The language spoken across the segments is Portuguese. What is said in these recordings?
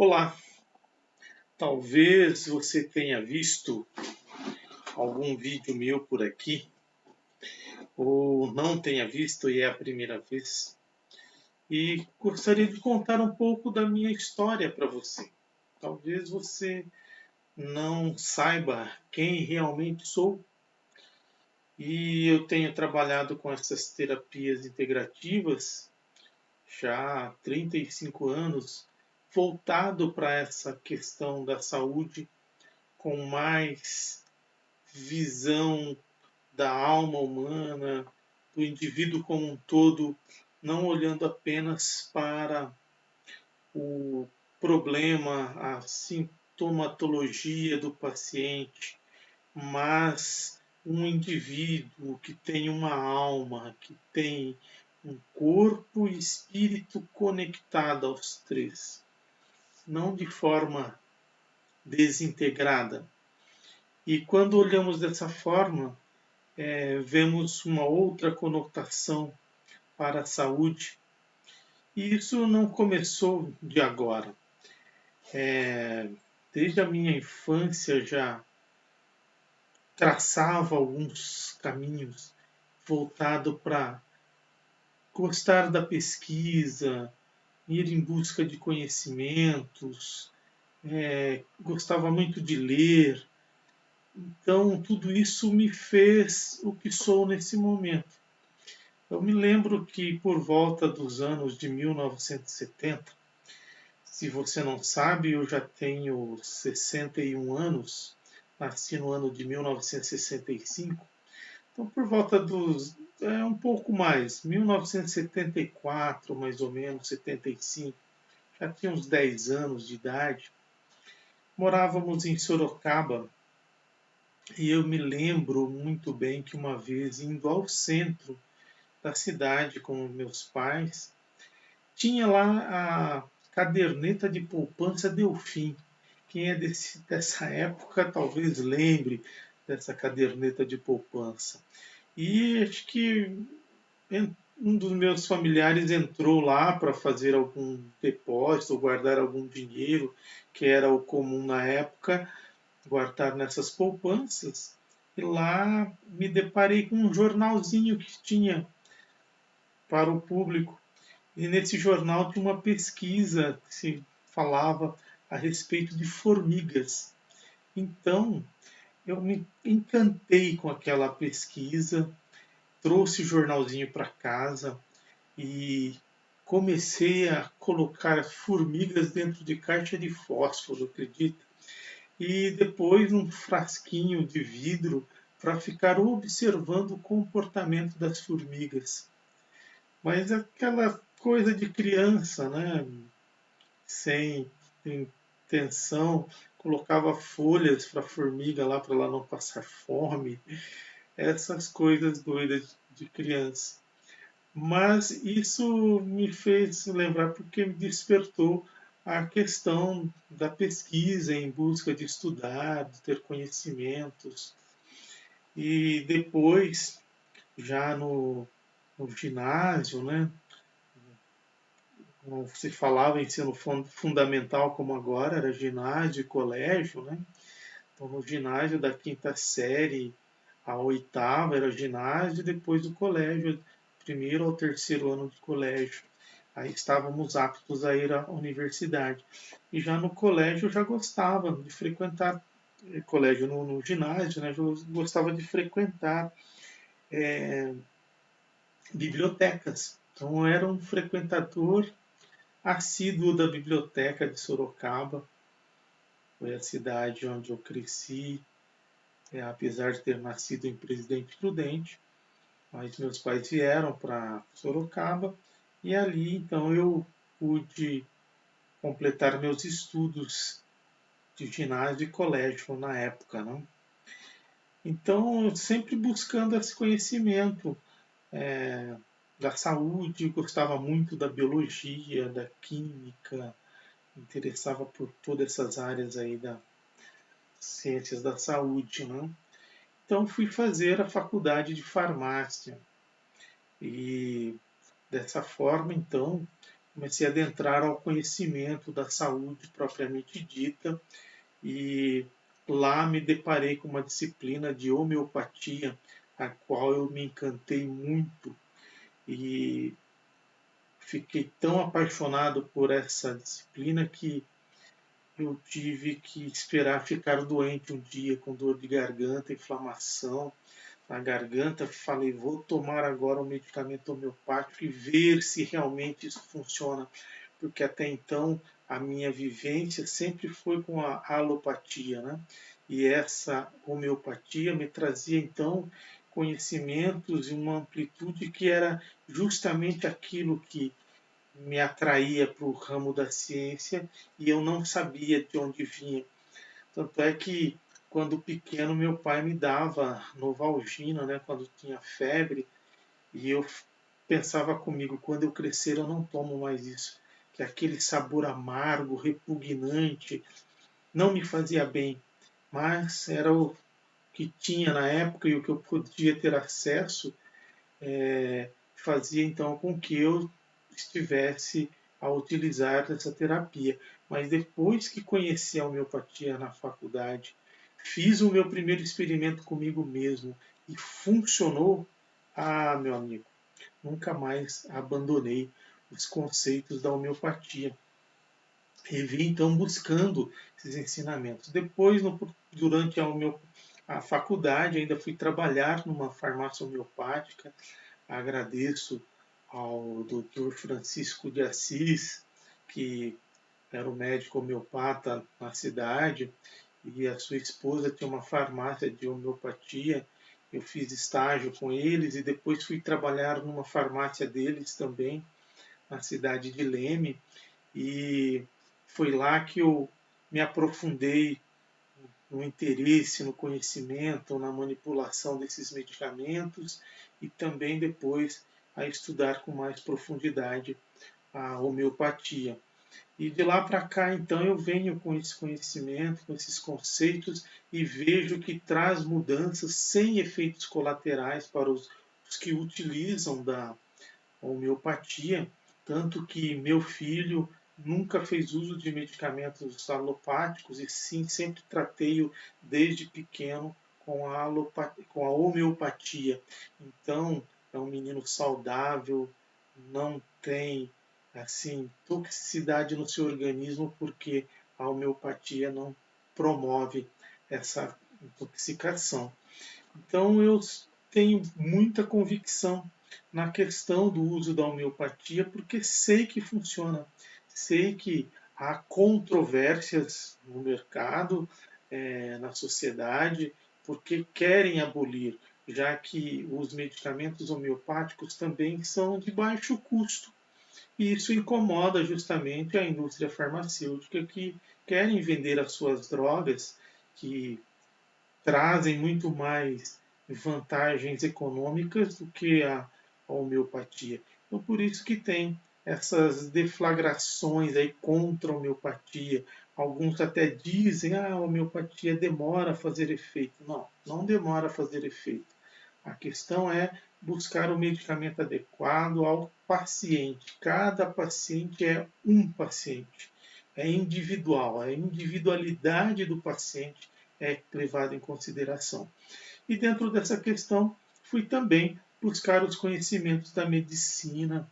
Olá, talvez você tenha visto algum vídeo meu por aqui, ou não tenha visto e é a primeira vez, e gostaria de contar um pouco da minha história para você. Talvez você não saiba quem realmente sou, e eu tenho trabalhado com essas terapias integrativas já há 35 anos, voltado para essa questão da saúde com mais visão da alma humana, do indivíduo como um todo, não olhando apenas para o problema, a sintomatologia do paciente, mas um indivíduo que tem uma alma, que tem um corpo e espírito conectado aos três, não de forma desintegrada. E quando olhamos dessa forma, vemos uma outra conotação para a saúde. E isso não começou de agora. Desde a minha infância já traçava alguns caminhos voltado para gostar da pesquisa, ir em busca de conhecimentos, gostava muito de ler. Então, tudo isso me fez o que sou nesse momento. Eu me lembro que por volta dos anos de 1970, se você não sabe, eu já tenho 61 anos, nasci no ano de 1965, então por volta dos, um pouco mais, 1974 mais ou menos, 75, já tinha uns 10 anos de idade, morávamos em Sorocaba e eu me lembro muito bem que uma vez indo ao centro da cidade com meus pais, tinha lá a caderneta de poupança Delfim. Quem é dessa época talvez lembre dessa caderneta de poupança. E acho que um dos meus familiares entrou lá para fazer algum depósito ou guardar algum dinheiro, que era o comum na época, guardar nessas poupanças. E lá me deparei com um jornalzinho que tinha para o público. E nesse jornal tinha uma pesquisa que se falava a respeito de formigas. Então, eu me encantei com aquela pesquisa, trouxe o jornalzinho para casa e comecei a colocar formigas dentro de caixa de fósforo, acredita? E depois num frasquinho de vidro para ficar observando o comportamento das formigas. Mas aquela coisa de criança, né? Sem intenção, colocava folhas para a formiga lá para ela não passar fome, essas coisas doidas de criança. Mas isso me fez lembrar porque me despertou a questão da pesquisa em busca de estudar, de ter conhecimentos. E depois, já no ginásio, né? Não se falava ensino fundamental como agora, era ginásio e colégio, né? Então, no ginásio da quinta série à oitava era ginásio, e depois o colégio, primeiro ao terceiro ano de colégio. Aí estávamos aptos a ir à universidade. E já no colégio eu já gostava de frequentar, colégio no ginásio, né? Eu gostava de frequentar bibliotecas. Então eu era um frequentador assíduo da biblioteca de Sorocaba. Foi a cidade onde eu cresci, apesar de ter nascido em Presidente Prudente, mas meus pais vieram para Sorocaba e ali então eu pude completar meus estudos de ginásio e colégio na época, né? Então, sempre buscando esse conhecimento da saúde, gostava muito da biologia, da química, me interessava por todas essas áreas aí das ciências da saúde, né? Então fui fazer a faculdade de farmácia e dessa forma então comecei a adentrar ao conhecimento da saúde propriamente dita e lá me deparei com uma disciplina de homeopatia, a qual eu me encantei muito e fiquei tão apaixonado por essa disciplina que eu tive que esperar ficar doente um dia com dor de garganta, inflamação na garganta. Falei, vou tomar agora um medicamento homeopático e ver se realmente isso funciona, porque até então a minha vivência sempre foi com a alopatia, né? E essa homeopatia me trazia então conhecimentos e uma amplitude que era justamente aquilo que me atraía para o ramo da ciência e eu não sabia de onde vinha. Tanto é que quando pequeno meu pai me dava Novalgina, né, quando tinha febre, e eu pensava comigo, quando eu crescer eu não tomo mais isso, que aquele sabor amargo, repugnante, não me fazia bem, mas era o que tinha na época e o que eu podia ter acesso, fazia então com que eu estivesse a utilizar essa terapia. Mas depois que conheci a homeopatia na faculdade, fiz o meu primeiro experimento comigo mesmo e funcionou, ah, meu amigo, nunca mais abandonei os conceitos da homeopatia. E vim então buscando esses ensinamentos. Depois, durante a faculdade, ainda fui trabalhar numa farmácia homeopática. Agradeço ao Dr. Francisco de Assis, que era o médico homeopata na cidade, e a sua esposa tinha uma farmácia de homeopatia. Eu fiz estágio com eles e depois fui trabalhar numa farmácia deles também, na cidade de Leme, e foi lá que eu me aprofundei no interesse, no conhecimento, na manipulação desses medicamentos e também depois a estudar com mais profundidade a homeopatia. E de lá para cá, então, eu venho com esse conhecimento, com esses conceitos e vejo que traz mudanças sem efeitos colaterais para os que utilizam da homeopatia, tanto que meu filho nunca fez uso de medicamentos alopáticos e sim sempre tratei-o desde pequeno com a homeopatia. Então é um menino saudável, não tem assim toxicidade no seu organismo porque a homeopatia não promove essa intoxicação. Então eu tenho muita convicção na questão do uso da homeopatia, porque sei que funciona. Sei que há controvérsias no mercado, na sociedade, porque querem abolir, já que os medicamentos homeopáticos também são de baixo custo. E isso incomoda justamente a indústria farmacêutica que querem vender as suas drogas, que trazem muito mais vantagens econômicas do que a homeopatia. Então, por isso que tem essas deflagrações aí contra a homeopatia. Alguns até dizem, a homeopatia demora a fazer efeito. Não, não demora a fazer efeito. A questão é buscar o medicamento adequado ao paciente. Cada paciente é um paciente. É individual, a individualidade do paciente é levada em consideração. E dentro dessa questão, fui também buscar os conhecimentos da medicina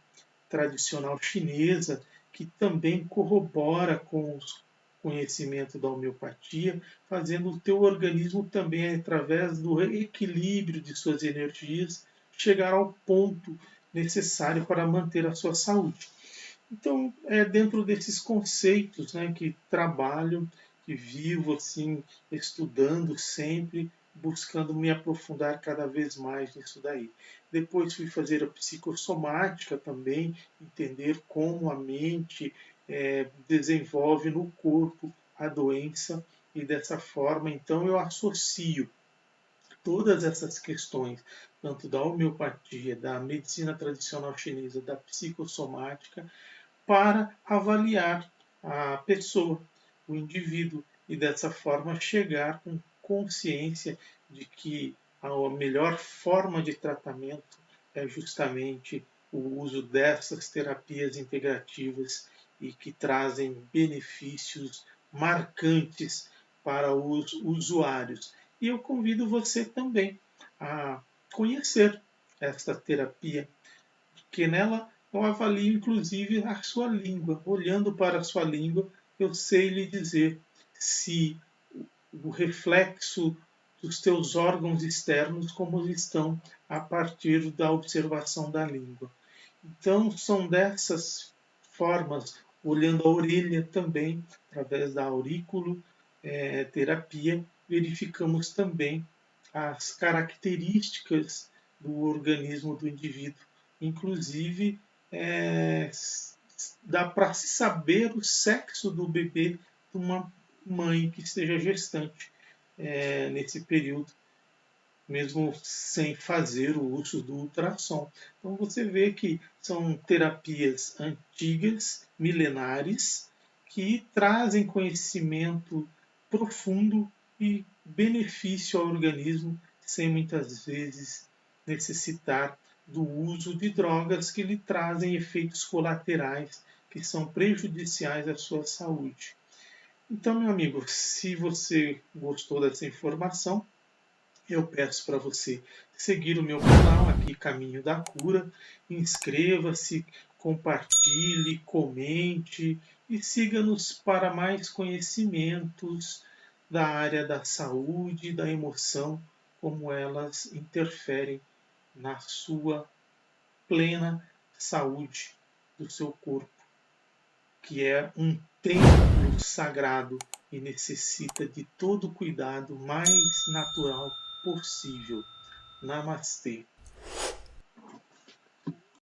tradicional chinesa, que também corrobora com os conhecimentos da homeopatia, fazendo o teu organismo também, através do equilíbrio de suas energias, chegar ao ponto necessário para manter a sua saúde. Então, é dentro desses conceitos, né, que trabalho, que vivo assim, estudando sempre, buscando me aprofundar cada vez mais nisso daí. Depois fui fazer a psicossomática também, entender como a mente desenvolve no corpo a doença e dessa forma, então eu associo todas essas questões, tanto da homeopatia, da medicina tradicional chinesa, da psicossomática, para avaliar a pessoa, o indivíduo, e dessa forma chegar com consciência de que a melhor forma de tratamento é justamente o uso dessas terapias integrativas e que trazem benefícios marcantes para os usuários. E eu convido você também a conhecer esta terapia, porque nela eu avalio inclusive a sua língua. Olhando para a sua língua, eu sei lhe dizer se o reflexo dos teus órgãos externos como estão a partir da observação da língua. Então, são dessas formas, olhando a orelha também, através da aurículo terapia, verificamos também as características do organismo do indivíduo. Inclusive, dá para se saber o sexo do bebê de uma mãe que esteja gestante nesse período, mesmo sem fazer o uso do ultrassom. Então você vê que são terapias antigas, milenares, que trazem conhecimento profundo e benefício ao organismo, sem muitas vezes necessitar do uso de drogas que lhe trazem efeitos colaterais que são prejudiciais à sua saúde. Então, meu amigo, se você gostou dessa informação, eu peço para você seguir o meu canal aqui, Caminho da Cura, inscreva-se, compartilhe, comente e siga-nos para mais conhecimentos da área da saúde e da emoção, como elas interferem na sua plena saúde do seu corpo, que é um templo sagrado e necessita de todo o cuidado mais natural possível. Namastê.